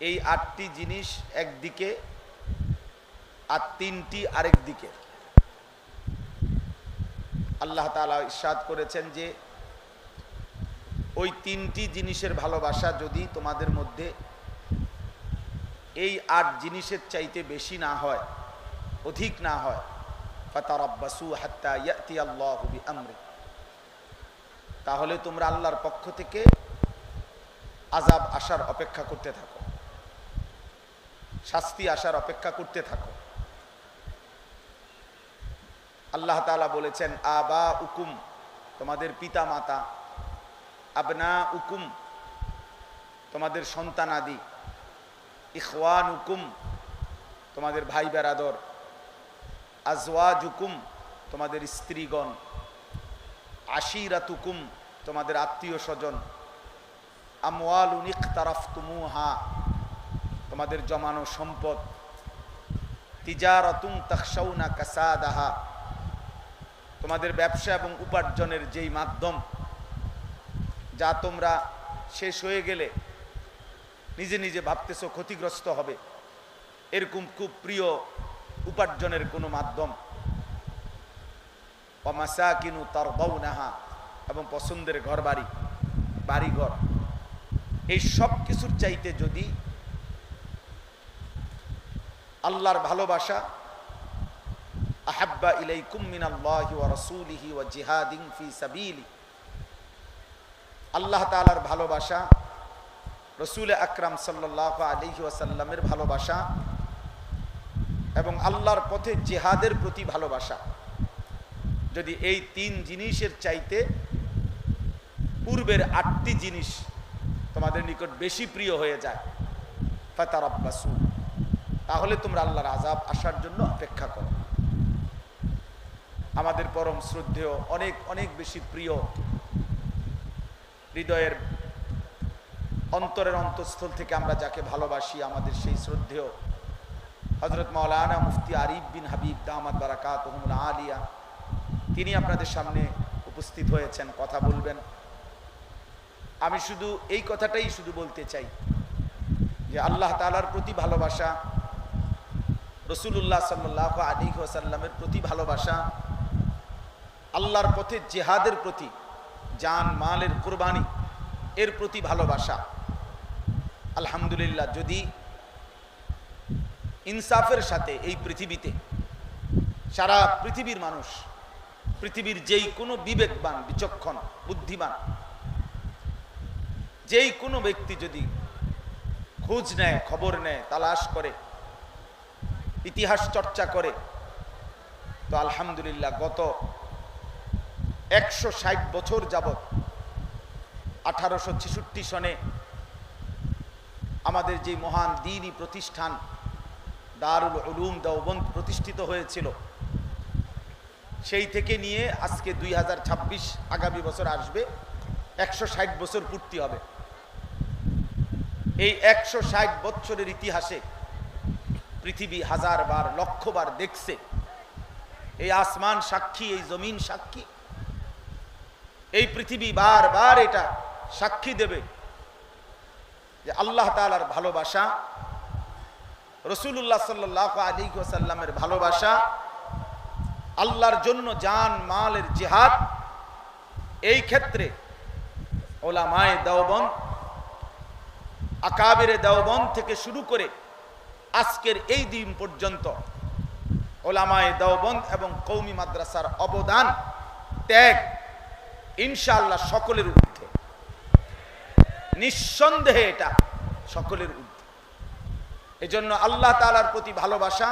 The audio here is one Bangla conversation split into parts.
এই 8টি জিনিস একদিকে আর 3টি আরেক দিকে। আল্লাহ তাআলা ইরশাদ করেছেন যে ওই 3টি জিনিসের ভালোবাসা যদি তোমাদের মধ্যে এই 8 জিনিসের চাইতে বেশি না হয়, অধিক না হয়, ফাতারাব্বাসু হাত্তা ইয়াতি আল্লাহু বিআমরি, তাহলে তোমরা আল্লাহর পক্ষ থেকে আযাব আসার অপেক্ষা করতে থাকো, শাস্তি আসার অপেক্ষা করতে থাকো। আল্লাহ তাআলা বলেছেন আবা উকুম, তোমাদের পিতা মাতা, আবনা উকুম, তোমাদের সন্তানাদি, ইখওয়ান উকুম, তোমাদের ভাই বেরাদর, আজওয়াজ উকুম, তোমাদের স্ত্রীগণ, আশিরাতুকুম, তোমাদের আত্মীয় স্বজন, আমওয়ালুন ইকতারাফতুমুহা, তোমাদের জমানো সম্পদ, তিজারাতুন তাখশাউনা কাসাদাহা, তোমাদের ব্যবসা এবং উপার্জনের যেই মাধ্যম যা তোমরা শেষ হয়ে গেলে নিজে নিজে ভাবতেছো ক্ষতিগ্রস্ত হবে, এরকম খুব প্রিয় উপার্জনের কোনো মাধ্যম, ওয়া মাসাকিনু তারদাউনাহা, এবং পছন্দের ঘরবাড়ি, বাড়িঘর, এই সব কিছুর চাইতে যদি আল্লাহর ভালোবাসা, আহাব্বা ইলাইকুম মিনাল্লাহি ওয়া রাসূলিহি ওয়া জিহাদিন ফি সাবিলি, আল্লাহ তাআলার ভালোবাসা, রাসূল আকরাম সাল্লাল্লাহু আলাইহি ওয়াসাল্লামের ভালোবাসা এবং আল্লাহর পথে জিহাদের প্রতি ভালোবাসা, যদি এই 3 জিনিসের চাইতে পূর্বের 8টি জিনিস তোমাদের নিকট বেশি প্রিয় হয়ে যায়, ফাতারাব্বাসু, তাহলে তোমরা আল্লাহর আযাব আসার জন্য অপেক্ষা করো। আমাদের পরম শ্রদ্ধেয়, অনেক অনেক বেশি প্রিয়, হৃদয়ের অন্তরের অন্তঃস্থল থেকে আমরা যাকে ভালোবাসি, আমাদের সেই শ্রদ্ধেয় হযরত মাওলানা মুফতি আরিফ বিন হাবিব দামাত বারাকাতুহুল আলিয়া, তিনি আপনাদের সামনে উপস্থিত হয়েছেন, কথা বলবেন। আমি শুধু এই কথাটাই শুধু বলতে চাই যে আল্লাহ তাআলার প্রতি ভালোবাসা, রাসূলুল্লাহ সাল্লাল্লাহু আলাইহি ওয়াসাল্লামের প্রতি ভালোবাসা, আল্লাহর পথে জিহাদের প্রতি, জান মালের কুরবানি এর প্রতি ভালোবাসা, আলহামদুলিল্লাহ, যদি ইনসাফের সাথে এই পৃথিবীতে সারা পৃথিবীর মানুষ, পৃথিবীর যেই কোনো বিবেকবান, বিচক্ষণ, বুদ্ধিমান যেই কোনো ব্যক্তি যদি খোঁজ নেয়, খবর নেয়, তালাশ করে, ইতিহাস চর্চা করে, তো আলহামদুলিল্লাহ গত 160 বছর যাবত 1866 সনে আমাদের যে মহান দ্বীনি প্রতিষ্ঠান দারুল উলুম দেওবন্দ প্রতিষ্ঠিত হয়েছিল, সেই থেকে নিয়ে আজকে 2026 আগামী বছর আসবে, 160 বছর পূর্তি হবে। এই 160 বছরের ইতিহাসে পৃথিবী হাজারবার, লক্ষবার দেখছে, এই আসমান সাক্ষী, এই জমিন সাক্ষী, এই পৃথিবী বারবার এটা সাক্ষী দেবে যে আল্লাহ তাআলার ভালোবাসা, রাসূলুল্লাহ সাল্লাল্লাহু আলাইহি ওয়াসাল্লামের ভালোবাসা, আল্লাহর জন্য জান মালের জিহাদ, এই ক্ষেত্রে উলামায়ে দেওবন্দ, আকাবিরে দেওবন্দ থেকে শুরু করে আজকের এই দিন পর্যন্ত উলামায়ে দেওবন্দ এবং কওমি মাদ্রাসার অবদান, ত্যাগ ইনশাআল্লাহ সকলের ঊর্ধ্বে, নিঃসন্দেহে এটা সকলের ঊর্ধ্বে। এজন্য আল্লাহ তাআলার প্রতি ভালোবাসা,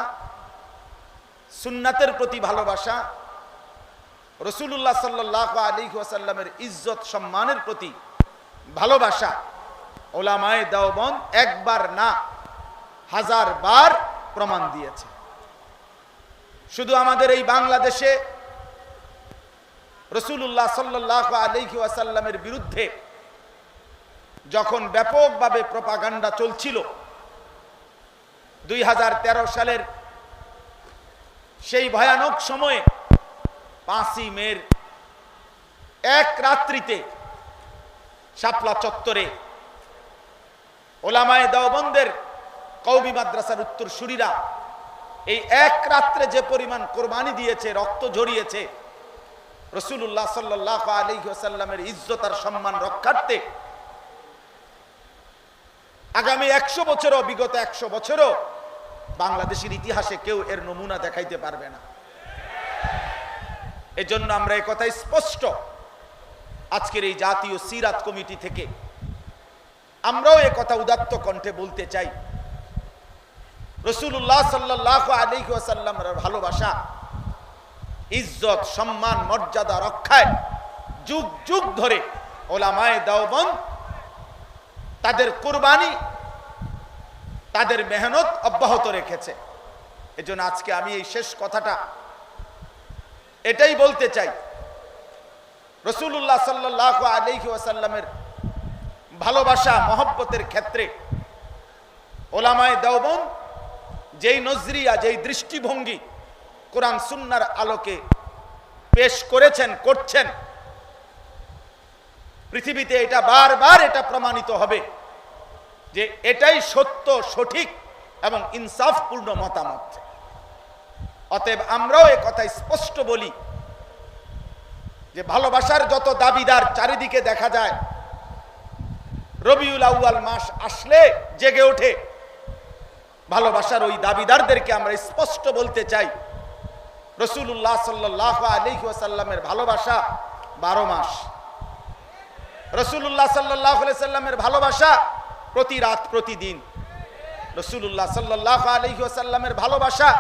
সুন্নাতের প্রতি ভালোবাসা, রাসূলুল্লাহ সাল্লাল্লাহু আলাইহি ওয়াসাল্লামের ইজ্জত সম্মানের প্রতি ভালোবাসা উলামায়ে দেওবন্দ একবার না 1000 বার প্রমাণ দিয়েছে। শুধু আমাদের এই বাংলাদেশে রাসূলুল্লাহ সাল্লাল্লাহু আলাইহি ওয়াসাল্লামের বিরুদ্ধে যখন ব্যাপকভাবে প্রপাগান্ডা চলছিল, 2013 সালের সেই ভয়ানক সময়ে 5ই মের এক রাত্রিতে শাপলা চত্বরে ওলামায়ে দেওবন্দের কওমি মাদ্রাসার উত্তরসূরিরা এই এক রাত্রে যে পরিমাণ কোরবানি দিয়েছে, রক্ত ঝরিয়েছে রাসূলুল্লাহ সাল্লাল্লাহু আলাইহি ওয়াসাল্লামের ইজ্জত আর সম্মান রক্ষার্থে, আগামী 100 বছরও, বিগত 100 বছরও বাংলাদেশের ইতিহাসে কেউ এর নমুনা দেখাইতে পারবে না। এজন্য আমরা এই কথাই স্পষ্ট আজকের এই জাতীয় সিরাত কমিটি থেকে আমরাও এই কথা উদাত্ত কণ্ঠে বলতে চাই, রাসূলুল্লাহ সাল্লাল্লাহু আলাইহি ওয়াসাল্লামের ভালোবাসা, ইজ্জত, সম্মান, মর্যাদা রক্ষায় যুগ যুগ ধরে ওলামায়ে দেওবন্দ তাদের কুরবানি, তাদের মেহনত অব্যাহত রেখেছে। এজন্য আজকে আমি এই শেষ কথাটা এটাই বলতে চাই, রাসূলুল্লাহ সাল্লাল্লাহু আলাইহি ওয়াসাল্লামের ভালোবাসা মহব্বতের ক্ষেত্রে ওলামায়ে দেওবন্দ যেই নজরিয়া, যেই দৃষ্টিভঙ্গি কোরআন সুন্নাহর আলোকে পেশ করেছেন, করছেন, পৃথিবীতে এটা বারবার এটা প্রমাণিত হবে যে এটাই সত্য, সঠিক এবং ইনসাফপূর্ণ মতামত। অতএব আমরাও এ কথা স্পষ্ট বলি যে ভালোবাসার যত দাবিদার চারিদিকে দেখা যায়, রবিউল আউয়াল মাস আসলে জেগে ওঠে, ভালোবাসার ওই দাবিদারদেরকে আমরা স্পষ্ট বলতে চাই, রাসূলুল্লাহ সাল্লাল্লাহু আলাইহি ওয়াসাল্লামের ভালোবাসা 12 মাস, রাসূলুল্লাহ সাল্লাল্লাহু আলাইহি ওয়াসাল্লামের ভালোবাসা প্রতি রাত, প্রতিদিন, রাসূলুল্লাহ সাল্লাল্লাহু আলাইহি ওয়াসাল্লামের ভালোবাসা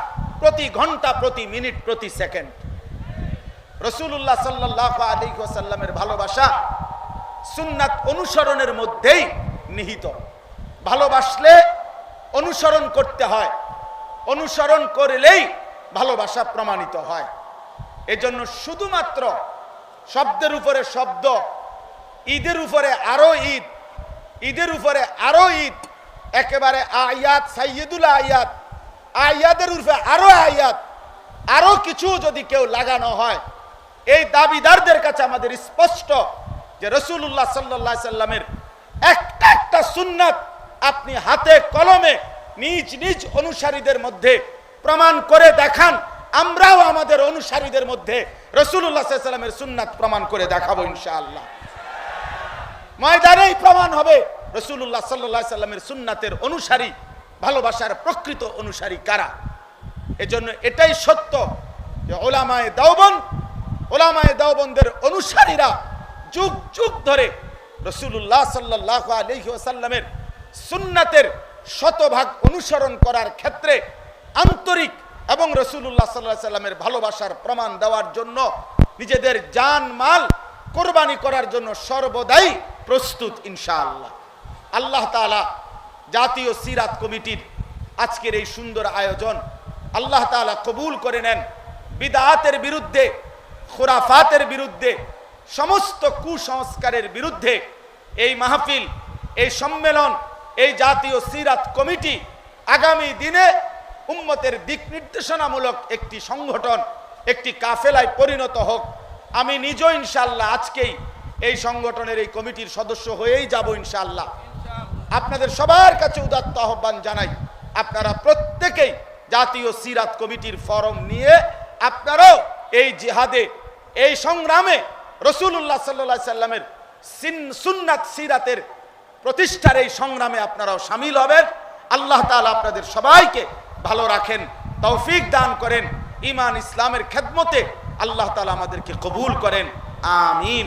প্রতি ঘন্টা, প্রতি মিনিট, প্রতি সেকেন্ড, রাসূলুল্লাহ সাল্লাল্লাহু আলাইহি ওয়াসাল্লামের ভালোবাসা সুন্নাত অনুসরণের মধ্যেই নিহিত। ভালোবাসলে অনুসরণ করতে হয়, অনুসরণ করলেই ভালোবাসা প্রমাণিত হয়। এজন্য শুধুমাত্র শব্দের উপরে শব্দ, ঈদের উপরে আরো ঈদ, ঈদের উপরে আরো ঈদ, একেবারে আয়াত, সাইয়্যিদুল আয়াত, আয়াতের উপরে আরো আয়াত, আরো কিছু যদি কেউ লাগানো হয়, এই দাবিদারদের কাছে আমাদের স্পষ্ট যে রাসূলুল্লাহ সাল্লাল্লাহু আলাইহি সাল্লামের একটা একটা সুন্নাত আপনি হাতে কলমে নিজ নিজ অনুসারীদের মধ্যে প্রমাণ করে দেখান, আমরাও আমাদের অনুসারীদের মধ্যে রাসূলুল্লাহ সাল্লাল্লাহু আলাইহি সাল্লামের সুন্নাত প্রমাণ করে দেখাবো ইনশাআল্লাহ। ময়দানেই প্রমাণ হবে রাসূলুল্লাহ সাল্লাল্লাহু আলাইহি সাল্লামের সুন্নাতের অনুসারী, ভালোবাসার প্রকৃত অনুসারী কারা। এজন্য এটাই সত্য যে ওলামায়ে দেওবন্দ, ওলামায়ে দেওবন্দের অনুসারীরা যুগ যুগ ধরে রাসূলুল্লাহ সাল্লাল্লাহু আলাইহি ওয়াসাল্লামের সুন্নাতের শতভাগ অনুসরণ করার ক্ষেত্রে আন্তরিক এবং রাসূলুল্লাহ সাল্লাল্লাহু আলাইহি সাল্লামের ভালোবাসার প্রমাণ দেওয়ার জন্য নিজেদের জান মাল কোরবানি করার জন্য সর্বদাই প্রস্তুত ইনশাআল্লাহ। আল্লাহ তাআলা জাতীয় সিরাত কমিটির আজকের এই সুন্দর আয়োজন আল্লাহ তাআলা কবুল করে নেন। বিদআতের বিরুদ্ধে, খুরাফাতের বিরুদ্ধে, সমস্ত কুসংস্কারের বিরুদ্ধে এই মাহফিল, এই সম্মেলন, এই জাতীয় সিরাত কমিটি আগামী দিনে উম্মতের দিক নির্দেশনামূলক একটি সংগঠন, একটি কাফেলায় পরিণত হোক। আমি নিজেও ইনশাআল্লাহ আজকেই এই সংগঠনের, এই কমিটির সদস্য হয়েই যাব ইনশাআল্লাহ। আপনাদের সবার কাছে উদাত্ত আহ্বান জানাই, আপনারা প্রত্যেকেই জাতীয় সিরাত কমিটির ফরম নিয়ে আপনারাও এই জিহাদে, এই সংগ্রামে রাসূলুল্লাহ সাল্লাল্লাহু আলাইহি সাল্লামের সুন্নাত সিরাতের প্রতিষ্ঠার এই সংগ্রামে আপনারাও শামিল হবেন। আল্লাহ তাআলা আপনাদের সবাইকে ভালো রাখেন, তৌফিক দান করেন, ঈমান ইসলামের খেদমতে আল্লাহ তাআলা আমাদেরকে কবুল করেন, আমিন।